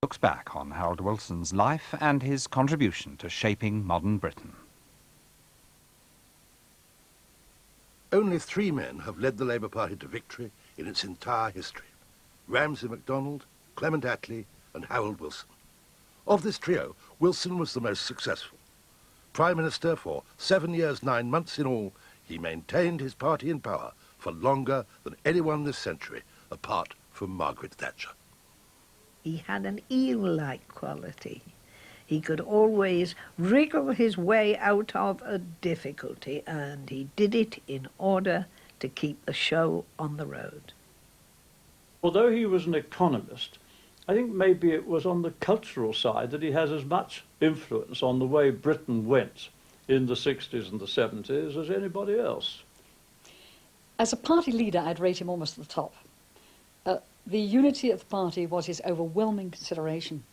looks back on Harold Wilson's life and his contribution to shaping modern Britain. Only 3 men have led the Labour Party to victory in its entire history: Ramsay MacDonald, Clement Attlee and Harold Wilson. Of this trio, Wilson was the most successful. Prime Minister for 7 years, 9 months in all, he maintained his party in power for longer than anyone this century, apart from Margaret Thatcher. He had an eel-like quality. He could always wriggle his way out of a difficulty, and he did it in order to keep the show on the road. Although he was an economist, I think maybe it was on the cultural side that he has as much influence on the way Britain went in the 60s and the 70s as anybody else. As a party leader, I'd rate him almost at the top. The unity of the party was his overwhelming consideration.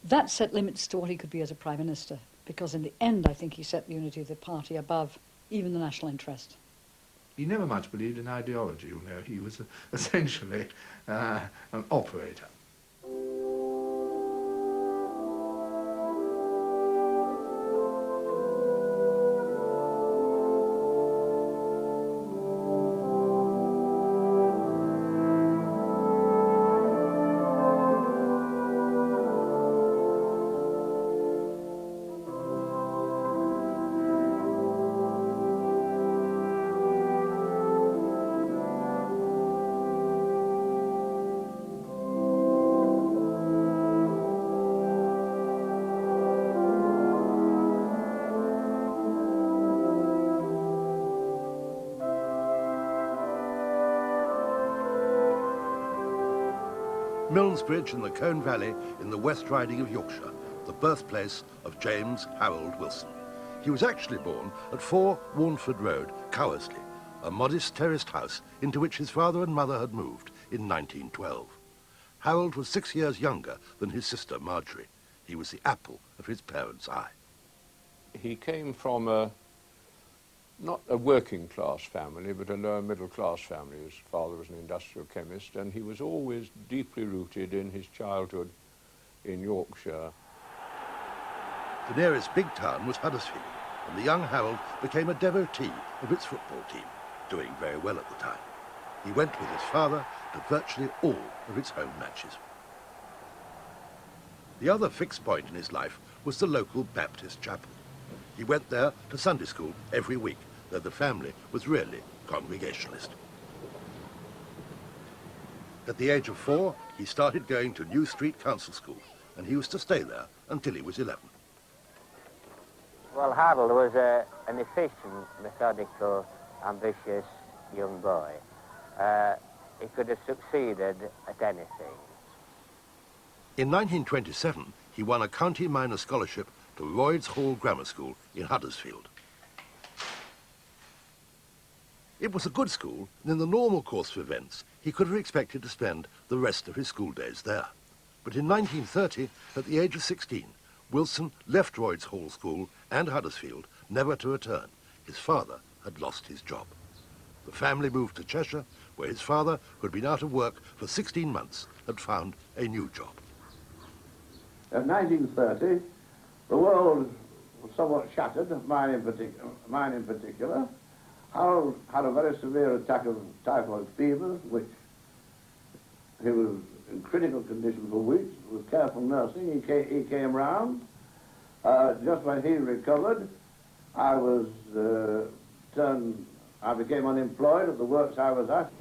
That set limits to what he could be as a Prime Minister, because in the end I think he set the unity of the party above even the national interest. He never much believed in ideology, you know. He was essentially an operator. Milnesbridge in the Colne Valley in the West Riding of Yorkshire, the birthplace of James Harold Wilson. He was actually born at 4 Warnford Road, Cowersley, a modest terraced house into which his father and mother had moved in 1912. Harold was 6 years younger than his sister Marjorie. He was the apple of his parents' eye. He came from not a working class family, but a lower middle class family. His father was an industrial chemist, and he was always deeply rooted in his childhood in Yorkshire. The nearest big town was Huddersfield, and the young Harold became a devotee of its football team, doing very well at the time. He went with his father to virtually all of its home matches. The other fixed point in his life was the local Baptist chapel. He went there to Sunday school every week, though the family was really Congregationalist. At the age of 4, he started going to New Street Council School, and he was to stay there until he was 11. Well, Harold was an efficient, methodical, ambitious young boy. He could have succeeded at anything. In 1927, he won a county minor scholarship to Royds Hall Grammar School in Huddersfield. It was a good school, and in the normal course of events, he could have expected to spend the rest of his school days there. But in 1930, at the age of 16, Wilson left Royds Hall School and Huddersfield, never to return. His father had lost his job. The family moved to Cheshire, where his father, who had been out of work for 16 months, had found a new job. In 1930, the world was somewhat shattered, mine in particular. Harold had a very severe attack of typhoid fever, which he was in critical condition for weeks. With careful nursing, he came round. Just when he recovered, I became unemployed at the works I was at.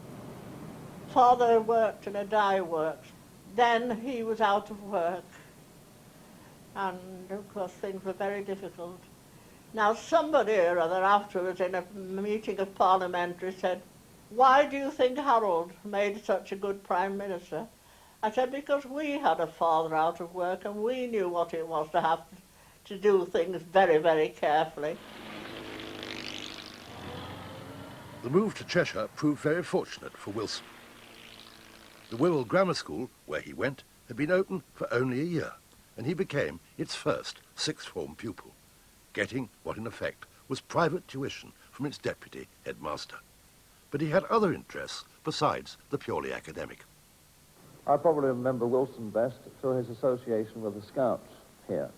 Father worked in a dye works. Then he was out of work. And, of course, things were very difficult. Now, somebody or other afterwards in a meeting of parliamentary said, "Why do you think Harold made such a good Prime Minister?" I said, "Because we had a father out of work and we knew what it was to have to do things very, very carefully." The move to Cheshire proved very fortunate for Wilson. The Wirral Grammar School, where he went, had been open for only a year, and he became its first sixth form pupil, getting what in effect was private tuition from its deputy headmaster. But he had other interests besides the purely academic. I probably remember Wilson best through his association with the Scouts here.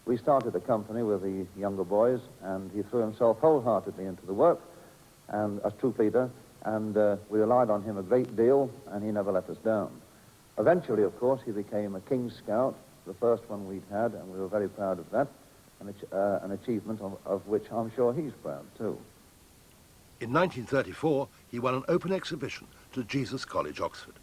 We started a company with the younger boys, and he threw himself wholeheartedly into the work, and as troop leader, and we relied on him a great deal, and he never let us down. Eventually, of course, he became a King Scout, the first one we'd had, and we were very proud of that, an achievement of which I'm sure he's proud, too. In 1934, he won an open exhibition to Jesus College, Oxford.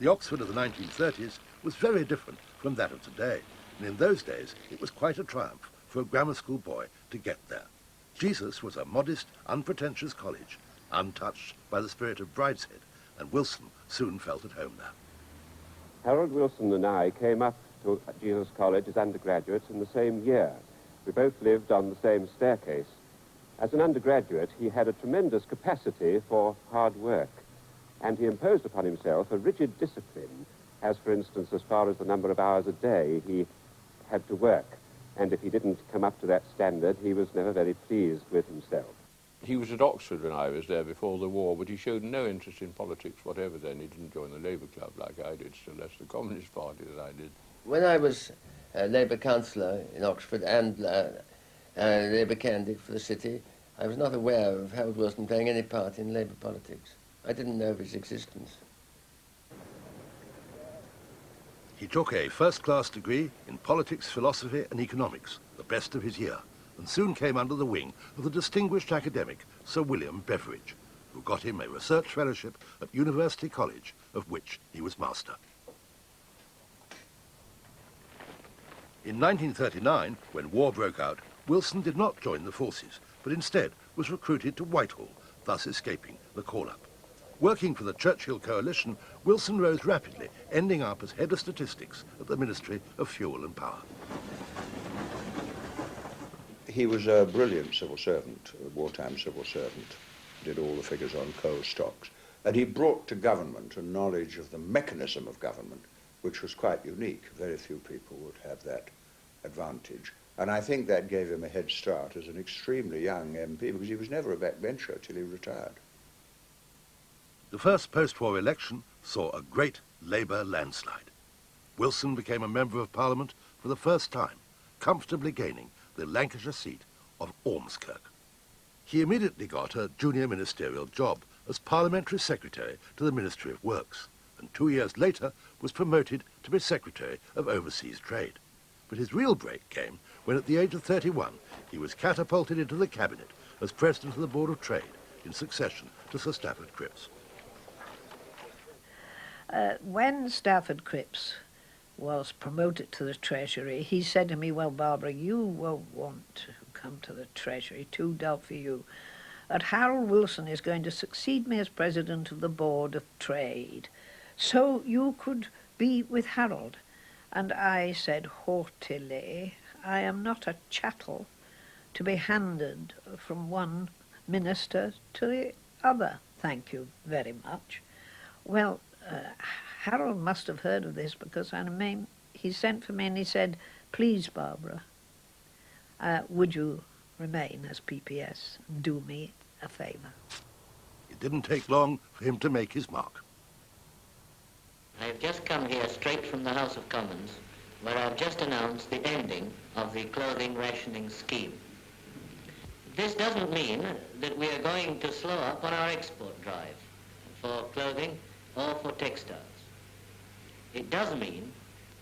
The Oxford of the 1930s was very different from that of today, and in those days it was quite a triumph for a grammar school boy to get there. Jesus was a modest, unpretentious college, untouched by the spirit of Brideshead, and Wilson soon felt at home there. Harold Wilson and I came up to Jesus College as undergraduates in the same year. We both lived on the same staircase. As an undergraduate, he had a tremendous capacity for hard work, and he imposed upon himself a rigid discipline, as, for instance, as far as the number of hours a day he had to work. And if he didn't come up to that standard, he was never very pleased with himself. He was at Oxford when I was there before the war, but he showed no interest in politics whatever then. He didn't join the Labour Club like I did, still less the Communist Party that I did. When I was Labour councillor in Oxford and Labour candidate for the city, I was not aware of Harold Wilson playing any part in Labour politics. I didn't know of his existence. He took a first-class degree in politics, philosophy and economics, the best of his year, and soon came under the wing of the distinguished academic Sir William Beveridge, who got him a research fellowship at University College, of which he was master. In 1939, when war broke out, Wilson did not join the forces, but instead was recruited to Whitehall, thus escaping the call-up. Working for the Churchill coalition, Wilson rose rapidly, ending up as head of statistics at the Ministry of Fuel and Power. He was a brilliant civil servant, a wartime civil servant, did all the figures on coal stocks. And he brought to government a knowledge of the mechanism of government, which was quite unique. Very few people would have that advantage. And I think that gave him a head start as an extremely young MP, because he was never a backbencher till he retired. The first post-war election saw a great Labour landslide. Wilson became a Member of Parliament for the first time, comfortably gaining the Lancashire seat of Ormskirk. He immediately got a junior ministerial job as Parliamentary Secretary to the Ministry of Works, and 2 years later was promoted to be Secretary of Overseas Trade. But his real break came when at the age of 31 he was catapulted into the Cabinet as President of the Board of Trade in succession to Sir Stafford Cripps. When Stafford Cripps was promoted to the Treasury, he said to me, well, Barbara, you won't want to come to the Treasury, too dull for you. That Harold Wilson is going to succeed me as President of the Board of Trade, so you could be with Harold. And I said haughtily, I am not a chattel to be handed from one minister to the other. Thank you very much. Well, Harold must have heard of this, because he sent for me and he said, please, Barbara, would you remain as PPS and do me a favour? It didn't take long for him to make his mark. I've just come here straight from the House of Commons, where I've just announced the ending of the clothing rationing scheme. This doesn't mean that we are going to slow up on our export drive for clothing or for textiles. It does mean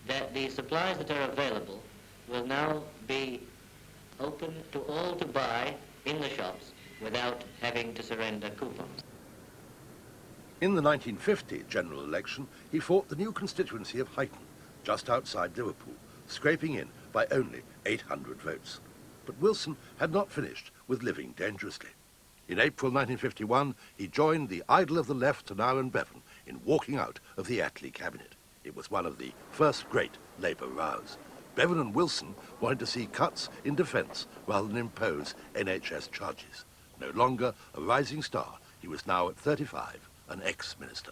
that the supplies that are available will now be open to all to buy in the shops without having to surrender coupons. In the 1950 general election, he fought the new constituency of Huyton, just outside Liverpool, scraping in by only 800 votes. But Wilson had not finished with living dangerously. In April 1951, he joined the idol of the left, Tanow and Bevan, in walking out of the Attlee cabinet. It was one of the first great Labour rows. Bevan and Wilson wanted to see cuts in defence rather than impose NHS charges. No longer a rising star, he was now at 35, an ex-minister.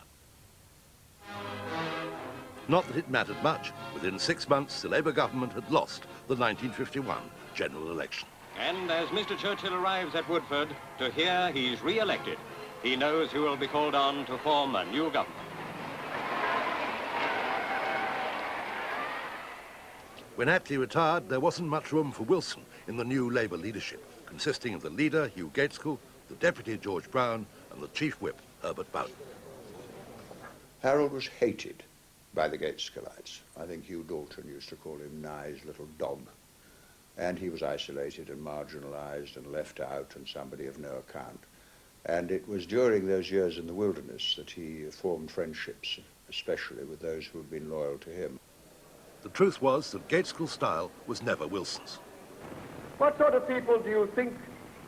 Not that it mattered much. Within 6 months, the Labour government had lost the 1951 general election. And as Mr. Churchill arrives at Woodford to hear he's re-elected, he knows who will be called on to form a new government. When Attlee retired, there wasn't much room for Wilson in the new Labour leadership, consisting of the leader, Hugh Gaitskell, the deputy, George Brown, and the chief whip, Herbert Bowden. Harold was hated by the Gaitskellites. I think Hugh Dalton used to call him Nye's little dog. And he was isolated and marginalised and left out and somebody of no account. And it was during those years in the wilderness that he formed friendships, especially with those who had been loyal to him. The truth was that Gaitskell's style was never Wilson's. What sort of people do you think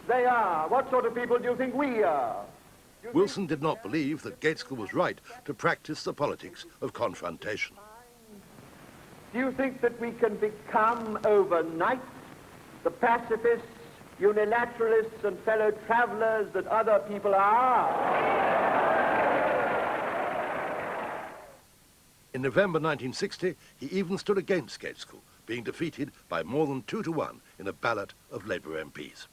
they are? What sort of people do you think we are? Wilson did not believe that Gaitskell was right to practice the politics of confrontation. Do you think that we can become overnight the pacifists, unilateralists and fellow travellers that other people are? In November 1960, he even stood against Gaitskell, being defeated by more than 2-1 in a ballot of Labour MPs.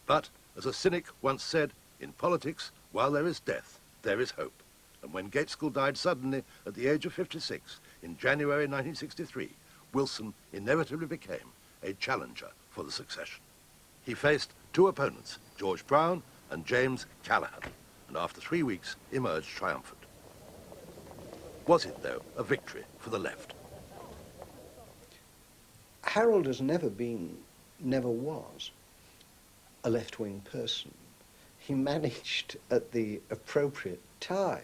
But, as a cynic once said, in politics, while there is death, there is hope. And when Gaitskell died suddenly at the age of 56 in January 1963, Wilson inevitably became a challenger for the succession. He faced two opponents, George Brown and James Callaghan, and after 3 weeks emerged triumphant. Was it, though, a victory for the left? Harold has never was, a left-wing person. He managed at the appropriate time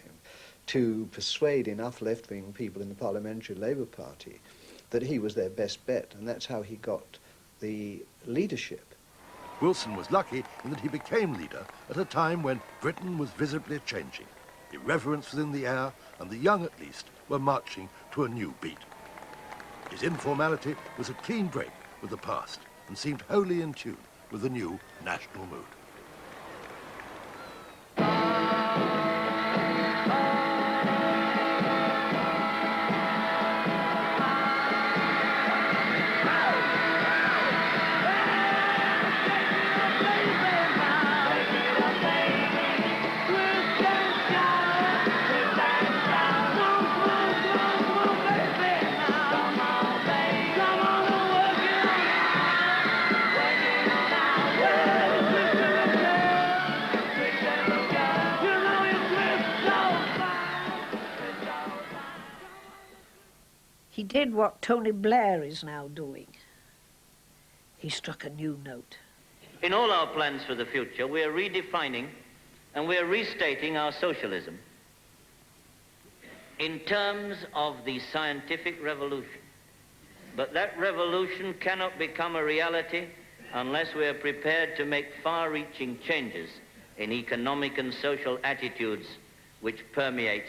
to persuade enough left-wing people in the Parliamentary Labour Party that he was their best bet, and that's how he got the leadership. Wilson was lucky in that he became leader at a time when Britain was visibly changing. Irreverence was in the air, and the young, at least, were marching to a new beat. His informality was a clean break with the past and seemed wholly in tune with the new national mood. He did what Tony Blair is now doing. He struck a new note. In all our plans for the future, we are redefining and we are restating our socialism in terms of the scientific revolution. But that revolution cannot become a reality unless we are prepared to make far-reaching changes in economic and social attitudes which permeate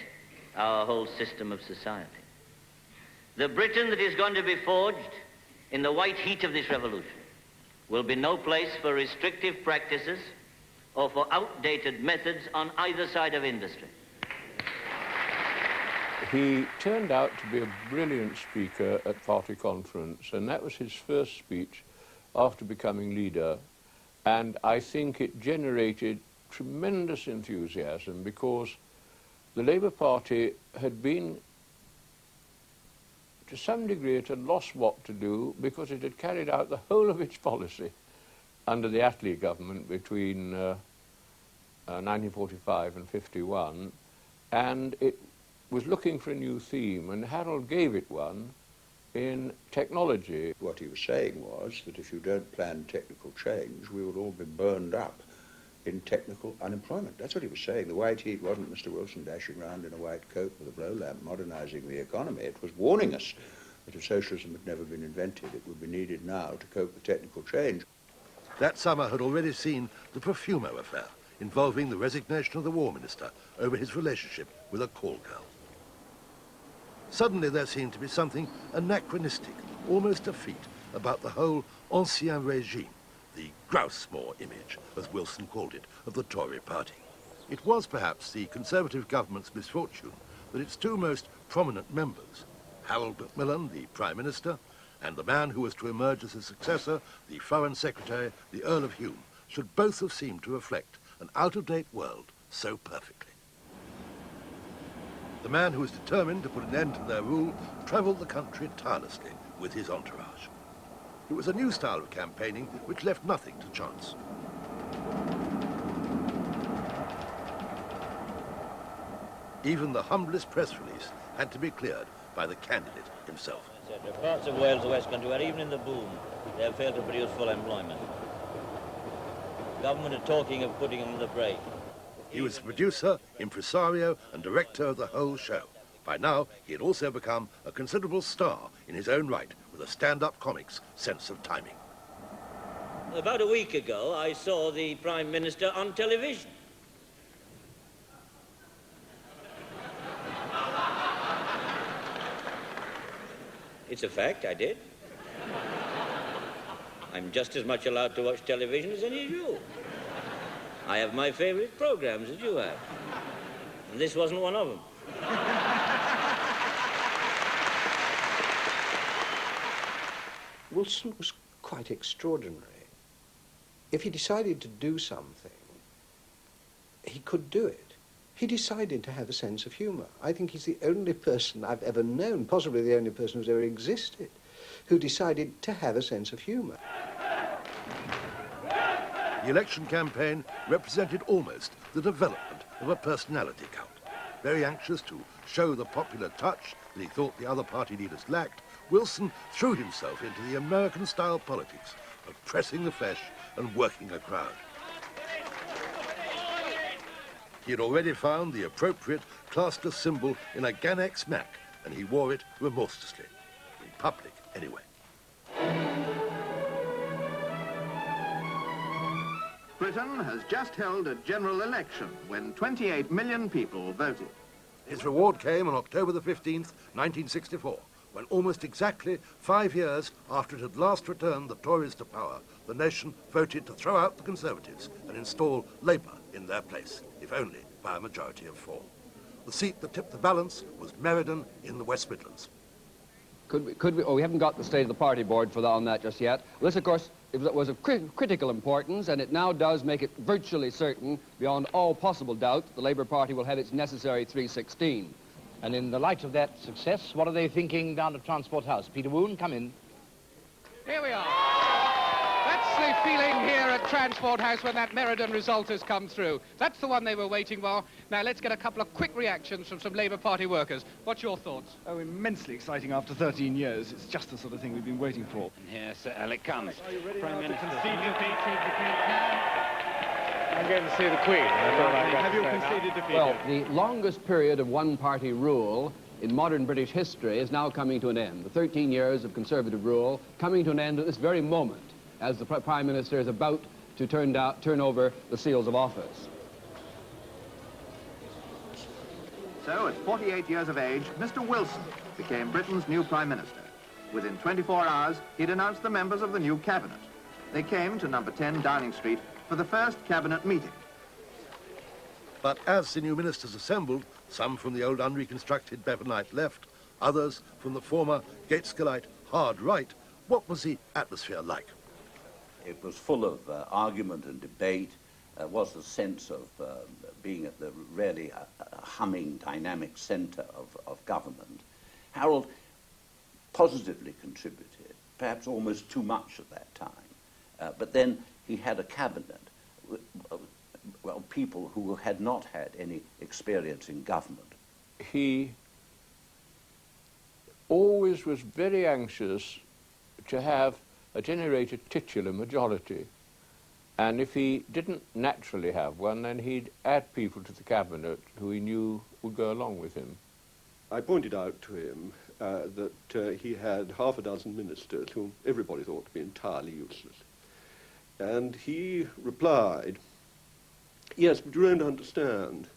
our whole system of society. The Britain that is going to be forged in the white heat of this revolution will be no place for restrictive practices or for outdated methods on either side of industry. He turned out to be a brilliant speaker at party conference, and that was his first speech after becoming leader, and I think it generated tremendous enthusiasm because the Labour Party had been to some degree at a loss what to do because it had carried out the whole of its policy under the Attlee government between 1945 and 51, and it was looking for a new theme, and Harold gave it one in technology. What he was saying was that if you don't plan technical change, we will all be burned up in technical unemployment. That's what he was saying. The white heat wasn't Mr. Wilson dashing around in a white coat with a blow lamp modernising the economy. It was warning us that if socialism had never been invented, it would be needed now to cope with technical change. That summer had already seen the Profumo affair, involving the resignation of the War Minister over his relationship with a call girl. Suddenly there seemed to be something anachronistic, almost effete, about the whole ancien régime, the grouse-moor image, as Wilson called it, of the Tory party. It was perhaps the Conservative government's misfortune that its two most prominent members, Harold Macmillan, the Prime Minister, and the man who was to emerge as his successor, the Foreign Secretary, the Earl of Hume, should both have seemed to reflect an out-of-date world so perfectly. The man who was determined to put an end to their rule travelled the country tirelessly with his entourage. It was a new style of campaigning which left nothing to chance. Even the humblest press release had to be cleared by the candidate himself. There are parts of Wales, the West Country, where even in the boom, they have failed to produce full employment. Government are talking of putting on the brake. He was the producer, impresario and director of the whole show. By now, he had also become a considerable star in his own right, with a stand-up comic's sense of timing. About a week ago, I saw the Prime Minister on television. It's a fact, I did. I'm just as much allowed to watch television as any of you. I have my favourite programmes as you have. And this wasn't one of them. Wilson was quite extraordinary. If he decided to do something, he could do it. He decided to have a sense of humour. I think he's the only person I've ever known, possibly the only person who's ever existed, who decided to have a sense of humour. The election campaign represented almost the development of a personality cult. Very anxious to show the popular touch that he thought the other party leaders lacked, Wilson threw himself into the American-style politics of pressing the flesh and working a crowd. He had already found the appropriate classless symbol in a Ganex Mac, and he wore it remorselessly, in public anyway. Britain has just held a general election when 28 million people voted. His reward came on October the 15th, 1964, when almost exactly 5 years after it had last returned the Tories to power, the nation voted to throw out the Conservatives and install Labour in their place, if only by a majority of 4. The seat that tipped the balance was Meriden in the West Midlands. Could we, oh, we haven't got the state of the party board on that just yet. This, of course, it was of critical importance, and it now does make it virtually certain, beyond all possible doubt, that the Labour Party will have its necessary 316. And in the light of that success, what are they thinking down at Transport House? Peter Woon, come in. Here we are. That's the feeling here at Transport House when that Meriden result has come through. That's the one they were waiting for. Now let's get a couple of quick reactions from some Labour Party workers. What's your thoughts? Oh, immensely exciting after 13 years. It's just the sort of thing we've been waiting for. Yes, it comes. Are you ready Prime now to Minister. concede your defeat if you can? I'm going to see the Queen. Have you conceded defeat? Well, the longest period of one-party rule in modern British history is now coming to an end. The 13 years of Conservative rule coming to an end at this very moment, as the Prime Minister is about to turn over the seals of office. So, at 48 years of age, Mr. Wilson became Britain's new Prime Minister. Within 24 hours, he'd announced the members of the new cabinet. They came to number 10 Downing Street for the first cabinet meeting. But as the new ministers assembled, some from the old unreconstructed Bevanite left, others from the former Gaitskellite hard right, what was the atmosphere like? It was full of argument and debate. Was the sense of being at the really humming, dynamic centre of government. Harold positively contributed, perhaps almost too much at that time. But then he had a cabinet, well, people who had not had any experience in government. He always was very anxious to have a generated titular majority. And if he didn't naturally have one, then he'd add people to the cabinet who he knew would go along with him. I pointed out to him that he had half a dozen ministers whom everybody thought to be entirely useless. And he replied, "Yes, but you don't understand.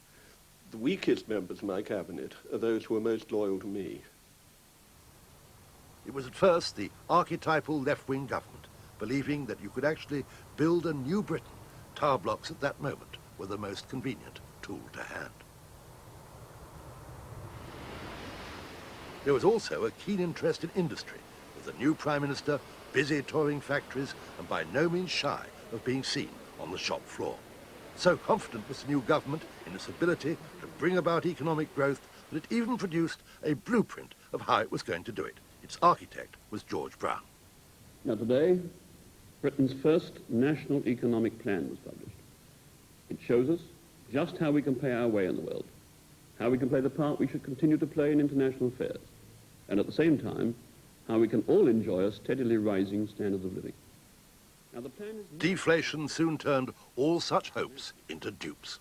The weakest members of my cabinet are those who are most loyal to me." It was at first the archetypal left-wing government, believing that you could actually build a new Britain. Tower blocks at that moment were the most convenient tool to hand. There was also a keen interest in industry, with the new Prime Minister busy touring factories and by no means shy of being seen on the shop floor. So confident was the new government in its ability to bring about economic growth but it even produced a blueprint of how it was going to do it. Its architect was George Brown. Now today, Britain's first national economic plan was published. It shows us just how we can pay our way in the world, how we can play the part we should continue to play in international affairs, and at the same time, how we can all enjoy a steadily rising standard of living. Now, the plan is... Deflation soon turned all such hopes into dupes.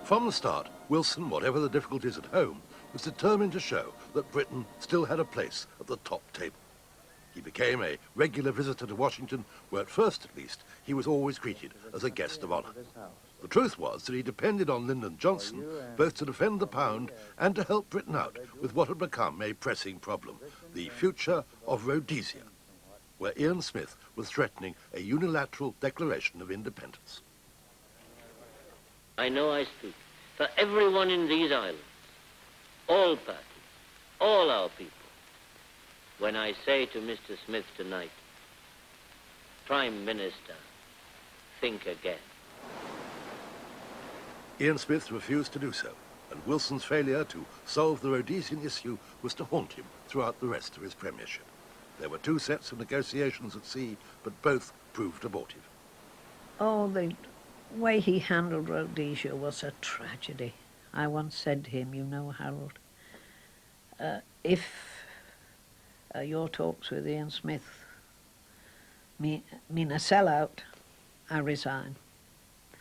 From the start, Wilson, whatever the difficulties at home, was determined to show that Britain still had a place at the top table. He became a regular visitor to Washington, where at first, at least, he was always greeted as a guest of honor. The truth was that he depended on Lyndon Johnson both to defend the pound and to help Britain out with what had become a pressing problem, the future of Rhodesia, where Ian Smith was threatening a unilateral declaration of independence. I know I speak for everyone in these islands, all parties, all our people, when I say to Mr. Smith tonight, Prime Minister, think again. Ian Smith refused to do so, and Wilson's failure to solve the Rhodesian issue was to haunt him throughout the rest of his premiership. There were 2 sets of negotiations at sea, but both proved abortive. Oh, the way he handled Rhodesia was a tragedy. I once said to him, you know, Harold, if your talks with Ian Smith mean a sellout, I resign.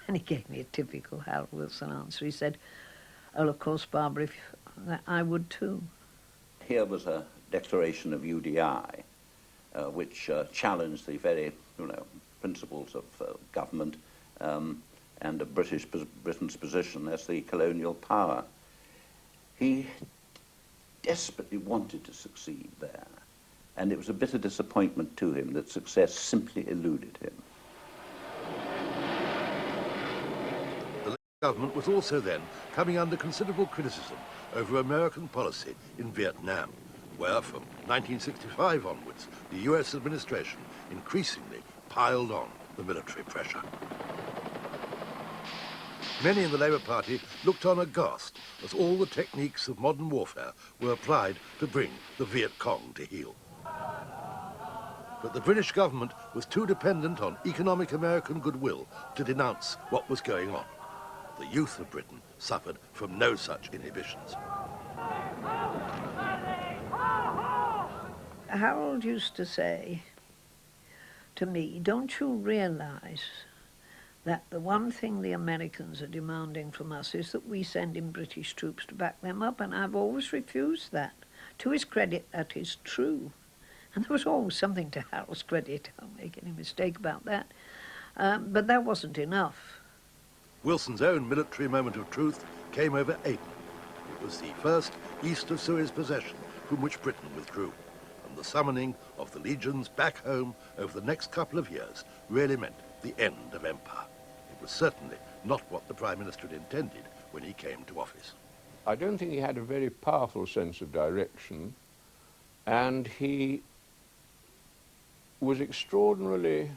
And he gave me a typical Harold Wilson answer. He said, oh, of course, Barbara, I would too. Here was a declaration of UDI, which challenged the very, principles of government and of Britain's position as the colonial power. He desperately wanted to succeed there, and it was a bitter disappointment to him that success simply eluded him. The Labour government was also then coming under considerable criticism over American policy in Vietnam, where from 1965 onwards, the US administration increasingly piled on the military pressure. Many in the Labour Party looked on aghast as all the techniques of modern warfare were applied to bring the Viet Cong to heel. But the British government was too dependent on economic American goodwill to denounce what was going on. The youth of Britain suffered from no such inhibitions. Harold used to say to me, don't you realize that the one thing the Americans are demanding from us is that we send in British troops to back them up? And I've always refused that. To his credit, that is true. And there was always something to Harold's credit. I don't make any mistake about that. But that wasn't enough. Wilson's own military moment of truth came over Aden. It was the first east of Suez possession from which Britain withdrew. And the summoning of the legions back home over the next couple of years really meant the end of empire. It was certainly not what the Prime Minister had intended when he came to office. I don't think he had a very powerful sense of direction, and he was extraordinarily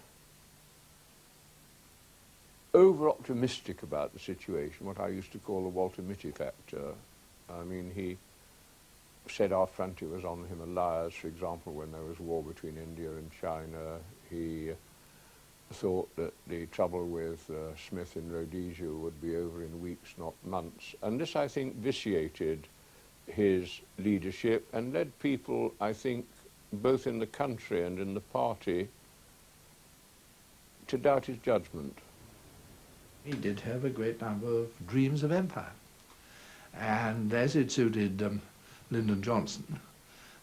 over-optimistic about the situation, what I used to call the Walter Mitty factor. I mean, he said our frontier was on the Himalayas, for example, when there was war between India and China. He thought that the trouble with Smith in Rhodesia would be over in weeks, not months. And this, I think, vitiated his leadership and led people, I think, both in the country and in the party, to doubt his judgment. He did have a great number of dreams of empire. And as it suited Lyndon Johnson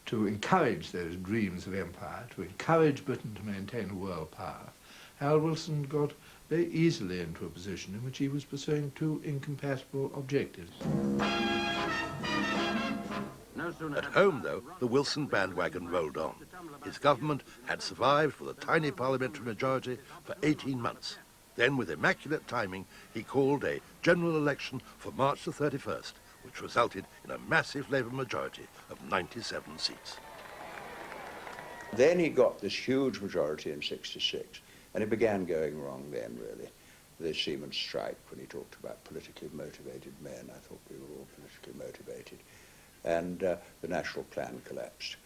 to encourage those dreams of empire, to encourage Britain to maintain a world power, Harold Wilson got very easily into a position in which he was pursuing 2 incompatible objectives. At home, though, the Wilson bandwagon rolled on. His government had survived with a tiny parliamentary majority for 18 months. Then, with immaculate timing, he called a general election for March the 31st, which resulted in a massive Labour majority of 97 seats. Then he got this huge majority in '66, and it began going wrong then, really. the seamen's strike, when he talked about politically motivated men. I thought we were all politically motivated. And the national plan collapsed.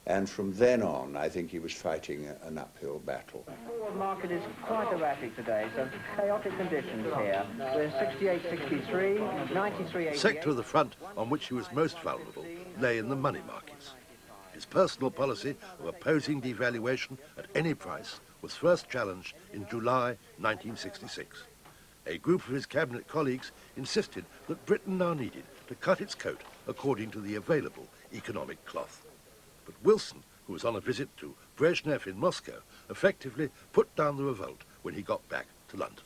And from then on, I think he was fighting an uphill battle. The forward market is quite erratic today, so chaotic conditions here. We're 68.63, 93.88. The sector of the front on which he was most vulnerable lay in the money markets. His personal policy of opposing devaluation at any price was first challenged in July 1966. A group of his cabinet colleagues insisted that Britain now needed to cut its coat according to the available economic cloth. But Wilson, who was on a visit to Brezhnev in Moscow, effectively put down the revolt when he got back to London.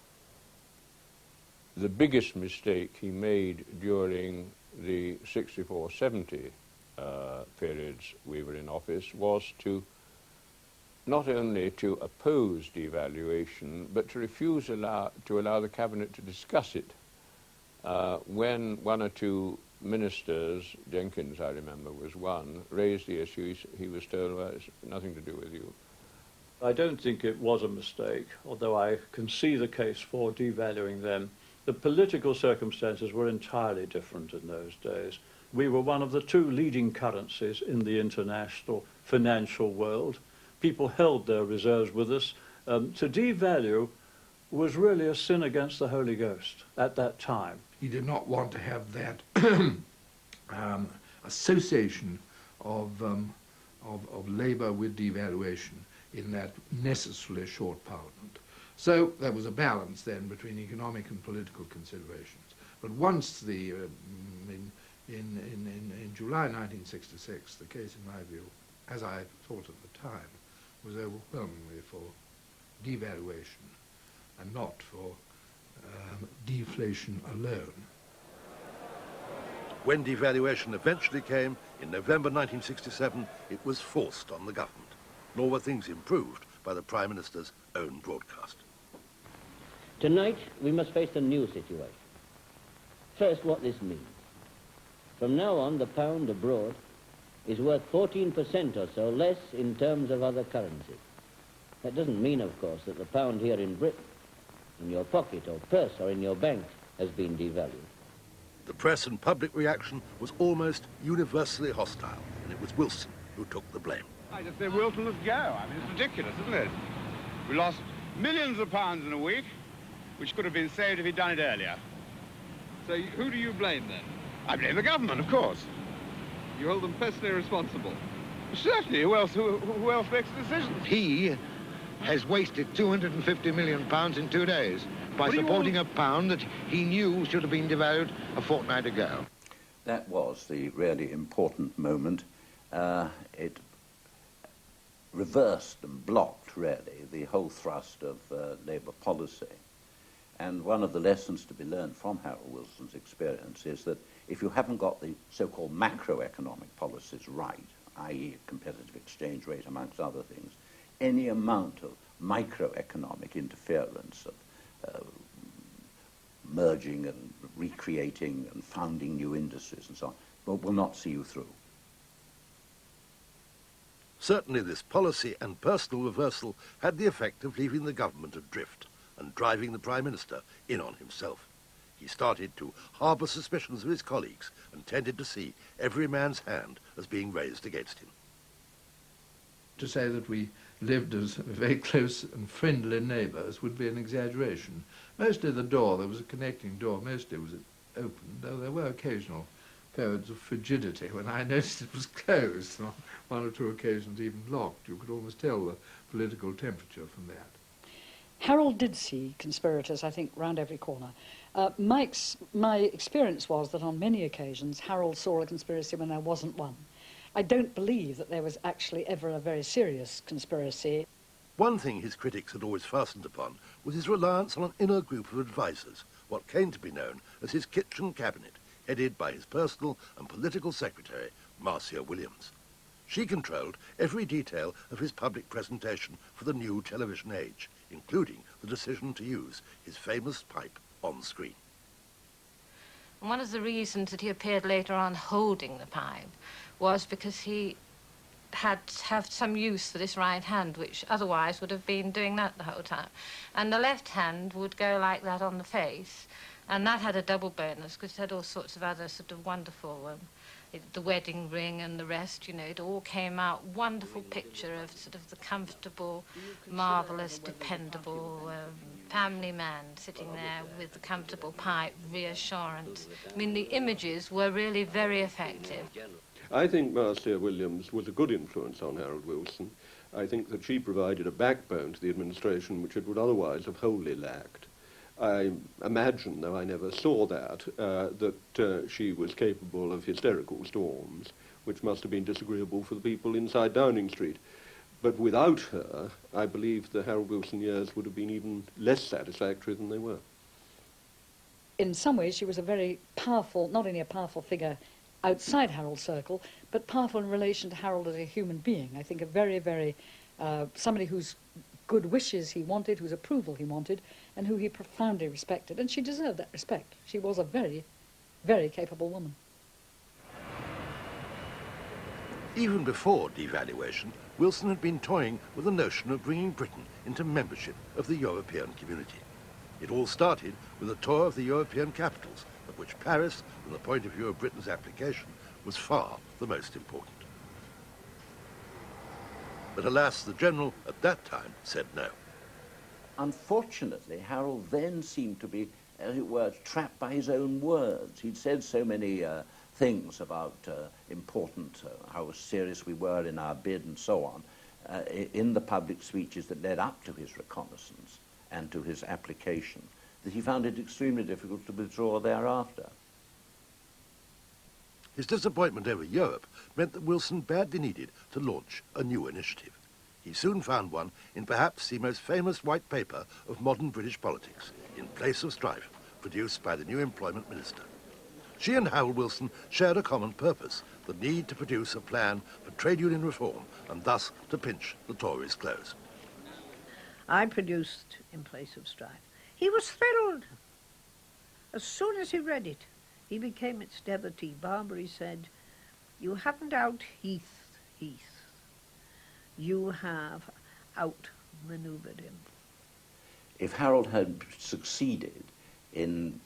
The biggest mistake he made during the 64-70 periods we were in office was to not only to oppose devaluation, but to refuse to allow the cabinet to discuss it. When one or two ministers, Jenkins I remember was one, raised the issue, he was told, well, it's nothing to do with you. I don't think it was a mistake, although I can see the case for devaluing them. The political circumstances were entirely different in those days. We were one of the two leading currencies in the international financial world. People held their reserves with us. To devalue was really a sin against the Holy Ghost at that time. He did not want to have that association of labour with devaluation in that necessarily short parliament. So there was a balance then between economic and political considerations. But once the in July 1966, the case, in my view, as I thought at the time, was overwhelmingly for devaluation and not for deflation alone. When devaluation eventually came in November 1967, it was forced on the government, nor were things improved by the Prime Minister's own broadcast. Tonight, we must face a new situation. First, what this means. From now on, the pound abroad is worth 14% or so less in terms of other currencies. That doesn't mean, of course, that the pound here in Britain, in your pocket or purse or in your bank, has been devalued. The press and public reaction was almost universally hostile, and it was Wilson who took the blame. I just say Wilson must go. I mean, it's ridiculous, isn't it? We lost millions of pounds in a week, which could have been saved if he'd done it earlier. So who do you blame then? I blame the government, of course. You hold them personally responsible? Certainly. Who else makes the decisions? He has wasted £250 million in 2 days by supporting a pound that he knew should have been devalued a fortnight ago. That was the really important moment. It reversed and blocked, really, the whole thrust of Labour policy. And one of the lessons to be learned from Harold Wilson's experience is that if you haven't got the so-called macroeconomic policies right, i.e. competitive exchange rate, amongst other things, any amount of microeconomic interference, of merging and recreating and founding new industries and so on, will not see you through. Certainly this policy and personal reversal had the effect of leaving the government adrift and driving the Prime Minister in on himself. He started to harbour suspicions of his colleagues and tended to see every man's hand as being raised against him. To say that we lived as very close and friendly neighbours would be an exaggeration. Mostly the door, there was a connecting door, mostly was open, though there were occasional periods of frigidity when I noticed it was closed, on one or two occasions even locked. You could almost tell the political temperature from that. Harold did see conspirators, I think, round every corner. My experience was that on many occasions Harold saw a conspiracy when there wasn't one. I don't believe that there was actually ever a very serious conspiracy. One thing his critics had always fastened upon was his reliance on an inner group of advisers, what came to be known as his kitchen cabinet, headed by his personal and political secretary, Marcia Williams. She controlled every detail of his public presentation for the new television age, including the decision to use his famous pipe on screen. One of the reasons that he appeared later on holding the pipe was because he had to have some use for this right hand, which otherwise would have been doing that the whole time. And the left hand would go like that on the face, and that had a double bonus because it had all sorts of other sort of wonderful, the wedding ring and the rest, you know, it all came out, wonderful picture of sort of the comfortable, marvellous, dependable family man sitting there with the comfortable pipe, reassurance. I mean, the images were really very effective. I think Marcia Williams was a good influence on Harold Wilson. I think that she provided a backbone to the administration which it would otherwise have wholly lacked. I imagine, though I never saw that, that she was capable of hysterical storms, which must have been disagreeable for the people inside Downing Street. But without her, I believe the Harold Wilson years would have been even less satisfactory than they were. In some ways, she was a very powerful, not only a powerful figure outside Harold's circle, but powerful in relation to Harold as a human being. I think a very, very, somebody whose good wishes he wanted, whose approval he wanted, and who he profoundly respected. And she deserved that respect. She was a very, very capable woman. Even before devaluation, Wilson had been toying with the notion of bringing Britain into membership of the European community. It all started with a tour of the European capitals, of which Paris, from the point of view of Britain's application, was far the most important. But alas, the General at that time said no. Unfortunately, Harold then seemed to be, as it were, trapped by his own words. He'd said so many things about how serious we were in our bid and so on, in the public speeches that led up to his reconnaissance and to his application, that he found it extremely difficult to withdraw thereafter. His disappointment over Europe meant that Wilson badly needed to launch a new initiative. He soon found one in perhaps the most famous white paper of modern British politics, In Place of Strife, produced by the new employment minister. She and Harold Wilson shared a common purpose, the need to produce a plan for trade union reform and thus to pinch the Tories' clothes. I produced In Place of Strife. He was thrilled. As soon as he read it, he became its devotee. Barbary said, "You haven't out-Heath Heath. You have out-manoeuvred him." If Harold had succeeded in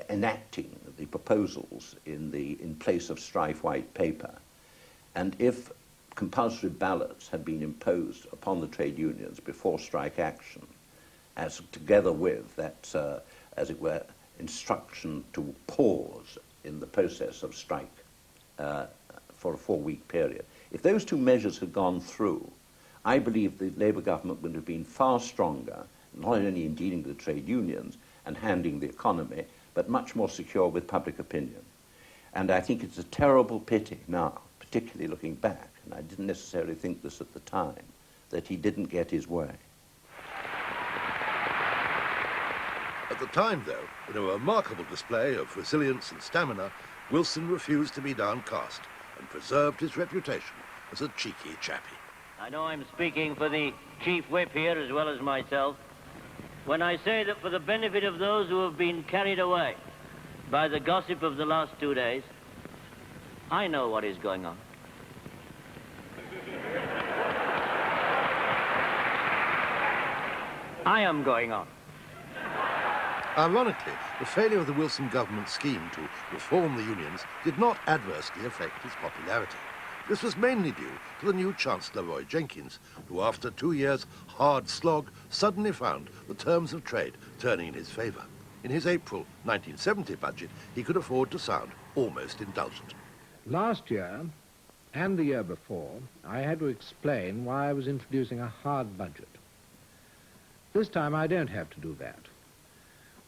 enacting the proposals in the In Place of Strife white paper, and if compulsory ballots had been imposed upon the trade unions before strike action, as together with that, as it were, instruction to pause in the process of strike for a 4-week period. If those two measures had gone through, I believe the Labour government would have been far stronger, not only in dealing with the trade unions and handling the economy, but much more secure with public opinion. And I think it's a terrible pity now, particularly looking back, and I didn't necessarily think this at the time, that he didn't get his way. At the time, though, in a remarkable display of resilience and stamina, Wilson refused to be downcast and preserved his reputation as a cheeky chappie. I know I'm speaking for the chief whip here as well as myself when I say that for the benefit of those who have been carried away by the gossip of the last 2 days, I know what is going on. I am going on. Ironically, the failure of the Wilson government's scheme to reform the unions did not adversely affect his popularity. This was mainly due to the new Chancellor Roy Jenkins, who after 2 years' hard slog suddenly found the terms of trade turning in his favour. In his April 1970 budget, he could afford to sound almost indulgent. Last year, and the year before, I had to explain why I was introducing a hard budget. This time I don't have to do that.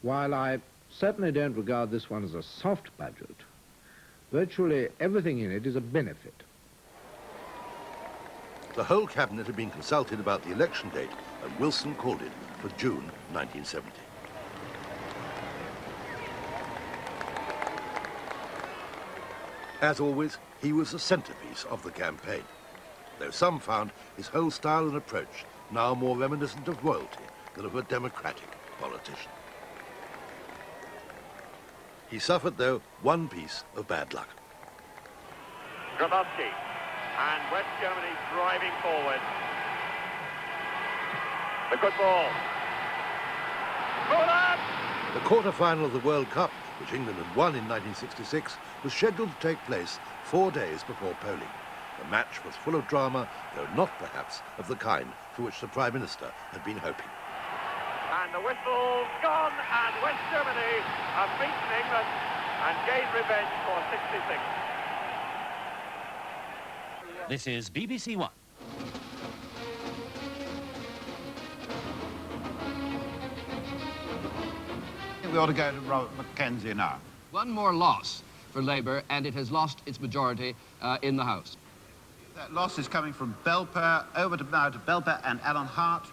While I certainly don't regard this one as a soft budget, virtually everything in it is a benefit. The whole cabinet had been consulted about the election date, and Wilson called it for June 1970. As always, he was the centrepiece of the campaign, though some found his whole style and approach now more reminiscent of royalty than of a democratic politician. He suffered, though, one piece of bad luck. Grabowski. and West Germany driving forward. The good ball. Müller! The quarter-final of the World Cup, which England had won in 1966, was scheduled to take place 4 days before polling. The match was full of drama, though not perhaps of the kind for which the Prime Minister had been hoping. And the whistle's gone, and West Germany have beaten England and gained revenge for 66. This is BBC One. We ought to go to Robert Mackenzie now. One more loss for Labour, and it has lost its majority in the House. That loss is coming from Belper, over to now to Belper and Alan Hart.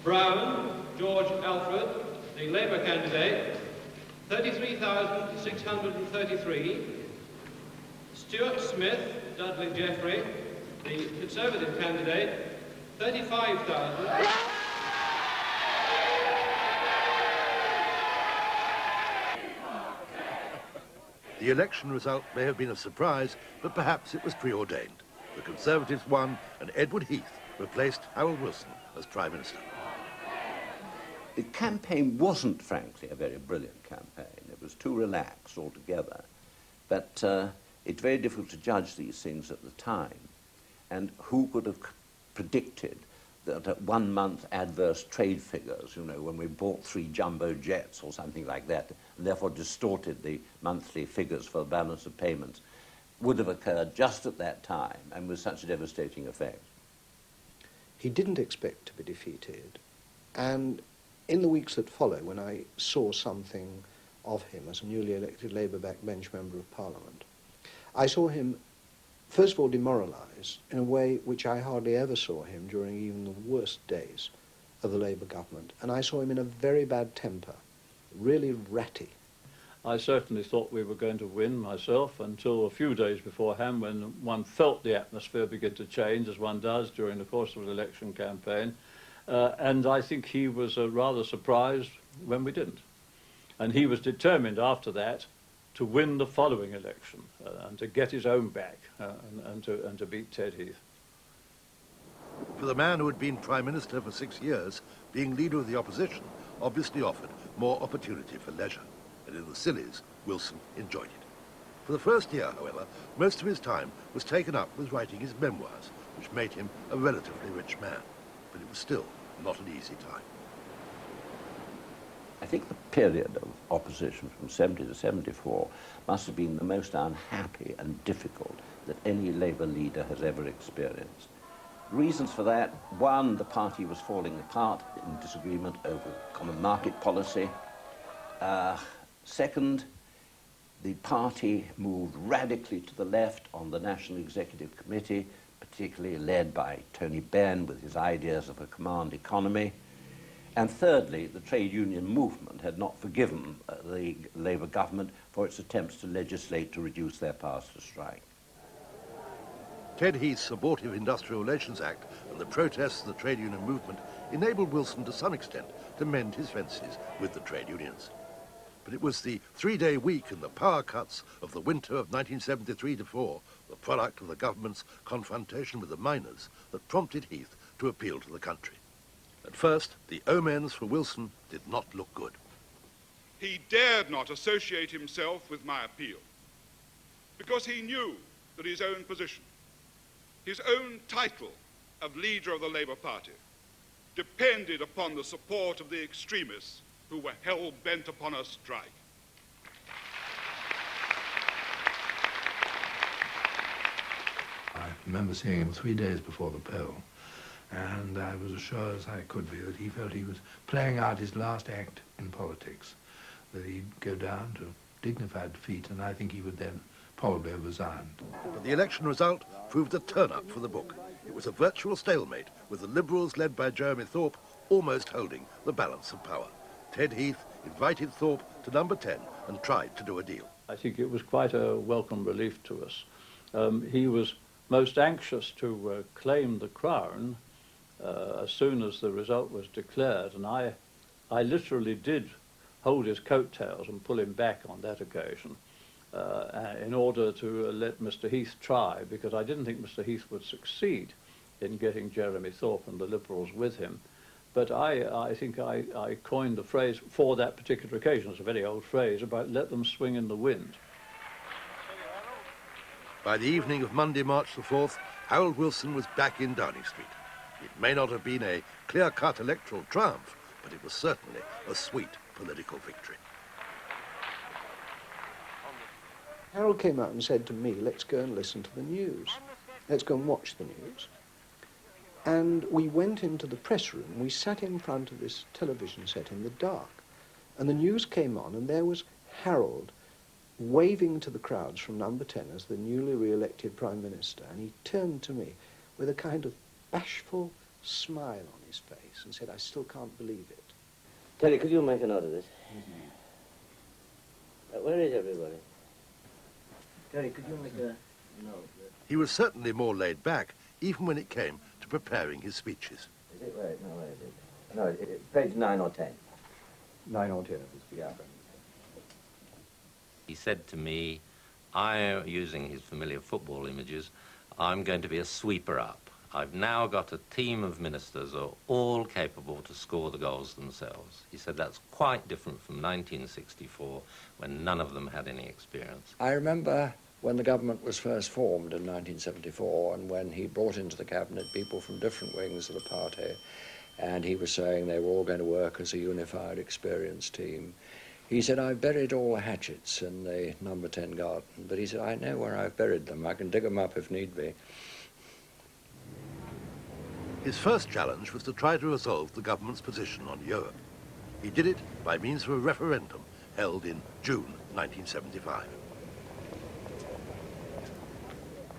Brown, George Alfred, the Labour candidate, 33,633. Stuart Smith, Dudley Jeffrey, the Conservative candidate, 35,000. The election result may have been a surprise, but perhaps it was preordained. The Conservatives won, and Edward Heath replaced Harold Wilson as Prime Minister. The campaign wasn't, frankly, a very brilliant campaign. It was too relaxed altogether. But it's very difficult to judge these things at the time. And who could have predicted that at 1 month adverse trade figures, you know, when we bought 3 jumbo jets or something like that, and therefore distorted the monthly figures for the balance of payments, would have occurred just at that time and with such a devastating effect? He didn't expect to be defeated, and in the weeks that follow, when I saw something of him as a newly elected Labour backbench Member of Parliament, I saw him, first of all, demoralised in a way which I hardly ever saw him during even the worst days of the Labour government, and I saw him in a very bad temper, really ratty. I certainly thought we were going to win myself until a few days beforehand, when one felt the atmosphere begin to change, as one does during the course of an election campaign. And I think he was rather surprised when we didn't. And he was determined after that to win the following election and to get his own back and to beat Ted Heath. For the man who had been Prime Minister for 6 years, being Leader of the Opposition obviously offered more opportunity for leisure. And in the Sillies, Wilson enjoyed it. For the first year, however, most of his time was taken up with writing his memoirs, which made him a relatively rich man. But it was still not an easy time. I think the period of opposition from 70 to 74 must have been the most unhappy and difficult that any Labour leader has ever experienced. Reasons for that: one, the party was falling apart in disagreement over common market policy. Second, the party moved radically to the left on the National Executive Committee, particularly led by Tony Benn with his ideas of a command economy. And thirdly, the trade union movement had not forgiven the Labour government for its attempts to legislate to reduce their powers to strike. Ted Heath's abortive Industrial Relations Act and the protests of the trade union movement enabled Wilson to some extent to mend his fences with the trade unions. But it was the 3-day week and the power cuts of the winter of 1973-4, the product of the government's confrontation with the miners, that prompted Heath to appeal to the country. At first, the omens for Wilson did not look good. He dared not associate himself with my appeal because he knew that his own position, his own title of leader of the Labour Party, depended upon the support of the extremists who were hell-bent upon a strike. I remember seeing him 3 days before the poll, and I was as sure as I could be that he felt he was playing out his last act in politics, that he'd go down to dignified defeat, and I think he would then probably have resigned. But the election result proved a turn-up for the book. It was a virtual stalemate, with the Liberals, led by Jeremy Thorpe, almost holding the balance of power. Ted Heath invited Thorpe to number 10 and tried to do a deal. I think it was quite a welcome relief to us. He was most anxious to claim the crown as soon as the result was declared, and I literally did hold his coattails and pull him back on that occasion. in order to let Mr. Heath try, because I didn't think Mr. Heath would succeed in getting Jeremy Thorpe and the Liberals with him. But I think I coined the phrase for that particular occasion. It's a very old phrase about let them swing in the wind. By the evening of Monday, March the 4th, Harold Wilson was back in Downing Street. It may not have been a clear-cut electoral triumph, but it was certainly a sweet political victory. Harold came out and said to me, let's go and listen to the news. Let's go and watch the news. And we went into the press room. We sat in front of this television set in the dark. And the news came on, and there was Harold waving to the crowds from number 10 as the newly re-elected Prime Minister. And he turned to me with a kind of bashful smile on his face and said, I still can't believe it. Terry, could you make a note of this? Where is everybody? Terry, could you make a note? He was certainly more laid back, even when it came to preparing his speeches. Is it? Wait, no, where is it? No, it's page 9 or 10. 9 or 10 of his speech. Yeah. He said to me, using his familiar football images, I'm going to be a sweeper-up. I've now got a team of ministers who are all capable to score the goals themselves. He said that's quite different from 1964, when none of them had any experience. I remember when the government was first formed in 1974, and when he brought into the cabinet people from different wings of the party, and he was saying they were all going to work as a unified, experienced team. He said, I've buried all the hatchets in the number 10 garden, but he said, I know where I've buried them. I can dig them up if need be. His first challenge was to try to resolve the government's position on Europe. He did it by means of a referendum held in June 1975.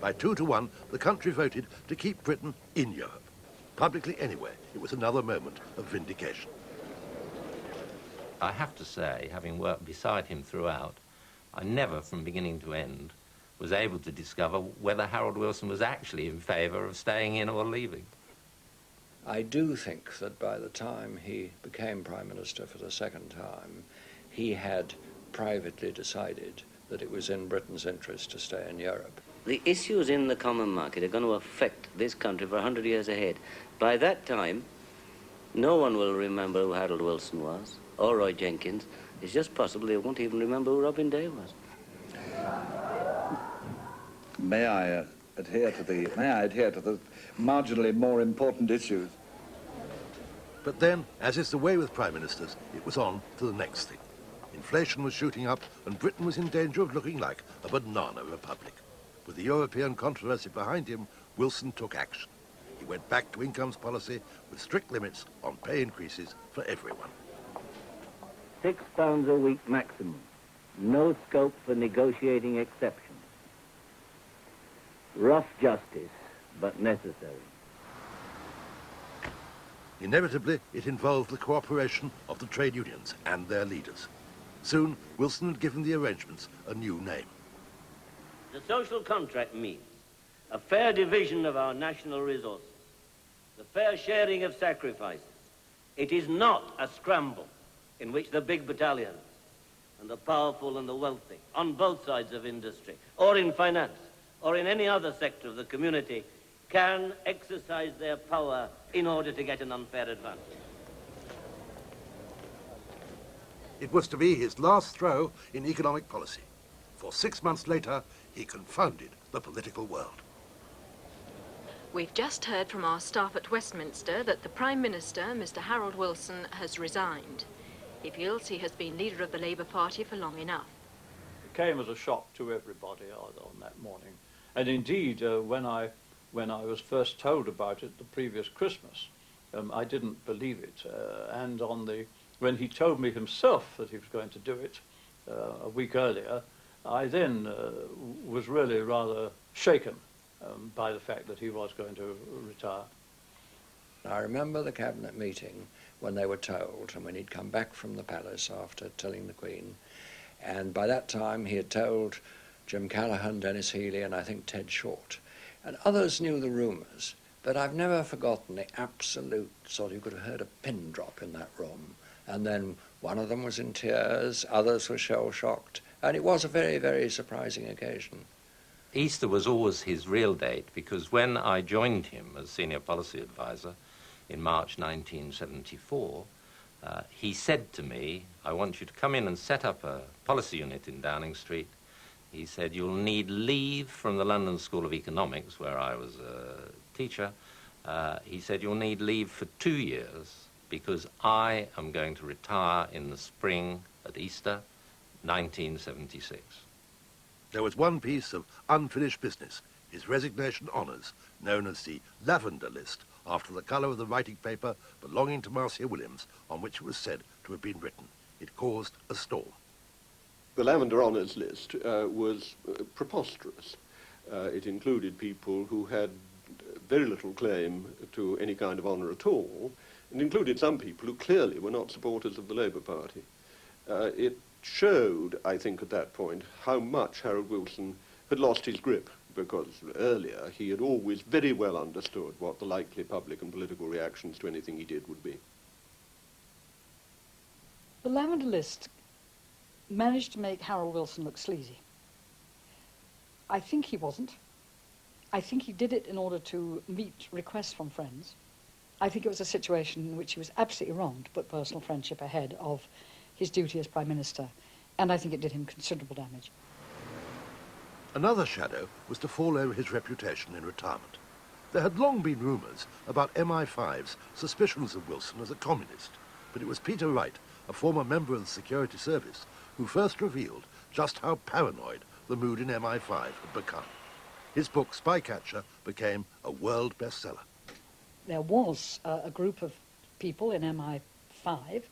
By 2-1, the country voted to keep Britain in Europe. Publicly anyway, it was another moment of vindication. I have to say, having worked beside him throughout, I never, from beginning to end, was able to discover whether Harold Wilson was actually in favour of staying in or leaving. I do think that by the time he became Prime Minister for the second time, he had privately decided that it was in Britain's interest to stay in Europe. The issues in the common market are going to affect this country for 100 years ahead. By that time, no one will remember who Harold Wilson was, or Roy Jenkins. It's just possible they won't even remember who Robin Day was. May I adhere to the marginally more important issues? But then, as is the way with prime ministers, it was on to the next thing. Inflation was shooting up, and Britain was in danger of looking like a banana republic. With the European controversy behind him, Wilson took action. He went back to incomes policy with strict limits on pay increases for everyone. £6 a week maximum. No scope for negotiating exceptions. Rough justice, but necessary. Inevitably, it involved the cooperation of the trade unions and their leaders. Soon, Wilson had given the arrangements a new name. The social contract means a fair division of our national resources, the fair sharing of sacrifices. It is not a scramble in which the big battalions and the powerful and the wealthy, on both sides of industry, or in finance, or in any other sector of the community, can exercise their power in order to get an unfair advantage. It was to be his last throw in economic policy. For 6 months later, he confounded the political world. We've just heard from our staff at Westminster that the Prime Minister, Mr. Harold Wilson, has resigned. He feels he has been leader of the Labour Party for long enough. It came as a shock to everybody on that morning. And indeed, when I was first told about it the previous Christmas, I didn't believe it. And when he told me himself that he was going to do it a week earlier, I then was really rather shaken by the fact that he was going to retire. I remember the cabinet meeting when they were told, and when he'd come back from the palace after telling the Queen, and by that time he had told Jim Callaghan, Dennis Healey, and I think Ted Short, and others knew the rumours, but I've never forgotten the absolute sort of, you could have heard a pin drop in that room, and then one of them was in tears, others were shell-shocked, And it was a very, very surprising occasion. Easter was always his real date because when I joined him as senior policy advisor in March 1974, he said to me, I want you to come in and set up a policy unit in Downing Street. He said, you'll need leave from the London School of Economics, where I was a teacher. He said, you'll need leave for 2 years because I am going to retire in the spring at Easter, 1976. There was one piece of unfinished business, his resignation honours, known as the Lavender List, after the colour of the writing paper belonging to Marcia Williams, on which it was said to have been written. It caused a storm. The Lavender Honours List was preposterous. It included people who had very little claim to any kind of honour at all, and included some people who clearly were not supporters of the Labour Party. It showed, I think, at that point, how much Harold Wilson had lost his grip, because earlier he had always very well understood what the likely public and political reactions to anything he did would be. The Lavender List managed to make Harold Wilson look sleazy. I think he wasn't. I think he did it in order to meet requests from friends. I think it was a situation in which he was absolutely wrong to put personal friendship ahead of his duty as Prime Minister, and I think it did him considerable damage. Another shadow was to fall over his reputation in retirement. There had long been rumours about MI5's suspicions of Wilson as a communist, but it was Peter Wright, a former member of the Security Service, who first revealed just how paranoid the mood in MI5 had become. His book, Spycatcher, became a world bestseller. There was a group of people in MI5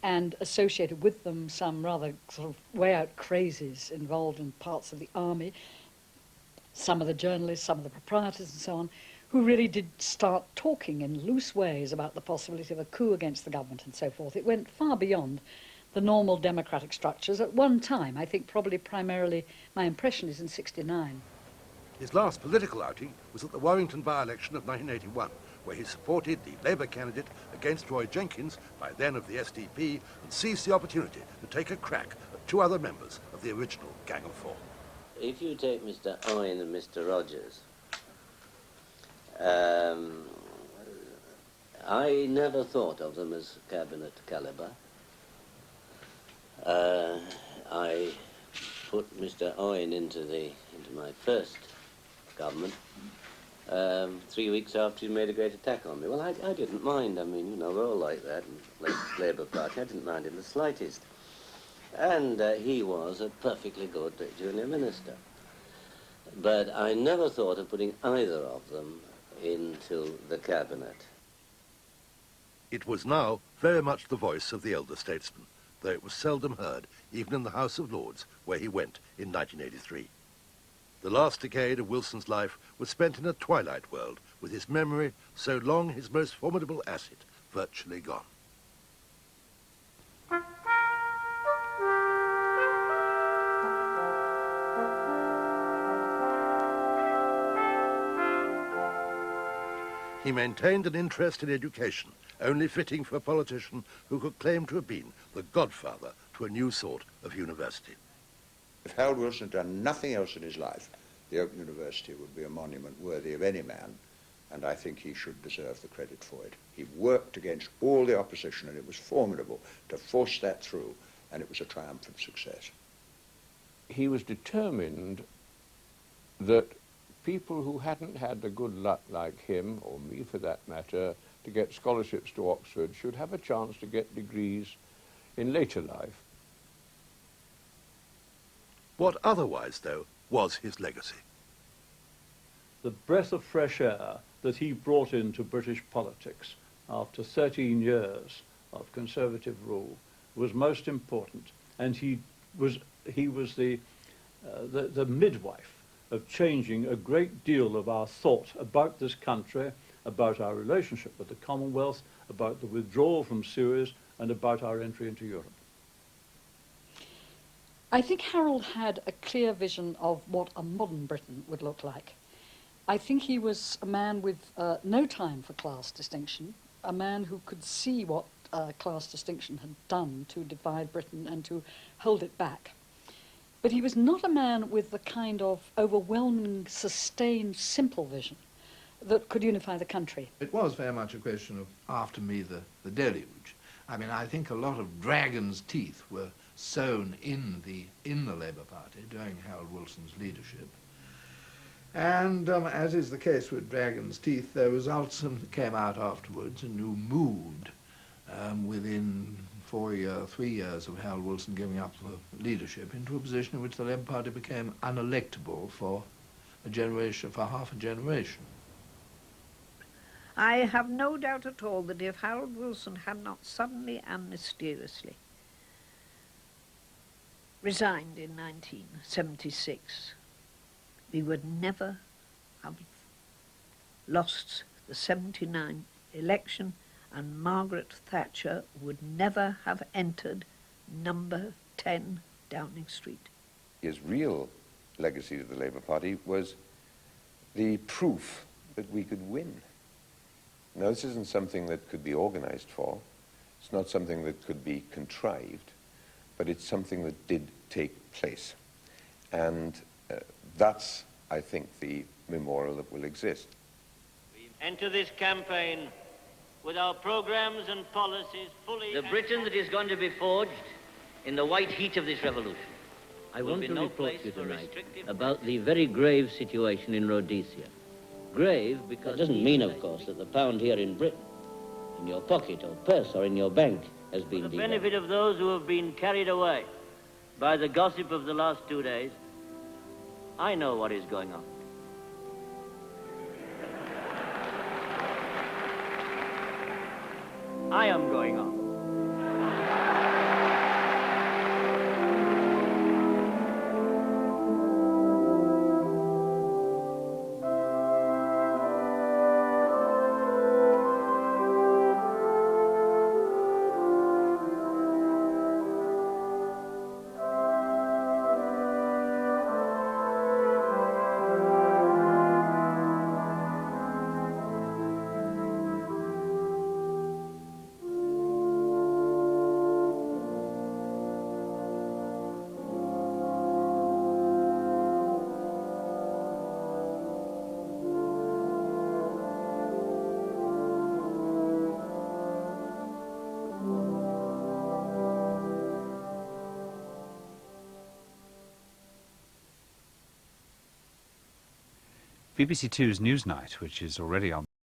and associated with them some rather sort of way-out crazies involved in parts of the army, some of the journalists, some of the proprietors and so on, who really did start talking in loose ways about the possibility of a coup against the government and so forth. It went far beyond the normal democratic structures at one time. I think probably primarily, my impression is in '69. His last political outing was at the Warrington by-election of 1981, where he supported the Labour candidate against Roy Jenkins, by then of the SDP, and seized the opportunity to take a crack at 2 other members of the original Gang of Four. If you take Mr. Owen and Mr. Rogers, I never thought of them as cabinet calibre. I put Mr. Owen into my first government 3 weeks after he made a great attack on me. Well, I didn't mind. I mean, you know, we're all like that, and like the Labour Party, I didn't mind in the slightest. And he was a perfectly good junior minister. But I never thought of putting either of them into the cabinet. It was now very much the voice of the elder statesman, though it was seldom heard, even in the House of Lords, where he went in 1983. The last decade of Wilson's life was spent in a twilight world, with his memory, so long his most formidable asset, virtually gone. He maintained an interest in education, only fitting for a politician who could claim to have been the godfather to a new sort of university. If Harold Wilson had done nothing else in his life, the Open University would be a monument worthy of any man, and I think he should deserve the credit for it. He worked against all the opposition, and it was formidable to force that through, and it was a triumphant success. He was determined that people who hadn't had the good luck like him, or me for that matter, to get scholarships to Oxford should have a chance to get degrees in later life. What otherwise, though, was his legacy? The breath of fresh air that he brought into British politics after 13 years of Conservative rule was most important, and he was the midwife of changing a great deal of our thought about this country, about our relationship with the Commonwealth, about the withdrawal from Suez, and about our entry into Europe. I think Harold had a clear vision of what a modern Britain would look like. I think he was a man with no time for class distinction, a man who could see what class distinction had done to divide Britain and to hold it back. But he was not a man with the kind of overwhelming, sustained, simple vision that could unify the country. It was very much a question of after me the deluge. I mean, I think a lot of dragon's teeth were sown in the Labour Party during Harold Wilson's leadership. And as is the case with dragon's teeth, their results came out afterwards, and you moved within 3 years of Harold Wilson giving up the leadership into a position in which the Labour Party became unelectable for a generation, for half a generation. I have no doubt at all that if Harold Wilson had not suddenly and mysteriously resigned in 1976, we would never have lost the 79 election, and Margaret Thatcher would never have entered number 10 Downing Street. His real legacy to the Labour Party was the proof that we could win. Now, this isn't something that could be organized for. It's not something that could be contrived, but it's something that did take place. And that's, I think, the memorial that will exist. We enter this campaign with our programs and policies fully... The Britain that is going to be forged in the white heat of this revolution. I want to report to you tonight about the very grave situation in Rhodesia. Grave because... That doesn't mean, of course, that the pound here in Britain, in your pocket or purse or in your bank, has been devalued. For the benefit of those who have been carried away by the gossip of the last 2 days, I know what is going on. I am going on. BBC Two's Newsnight, which is already on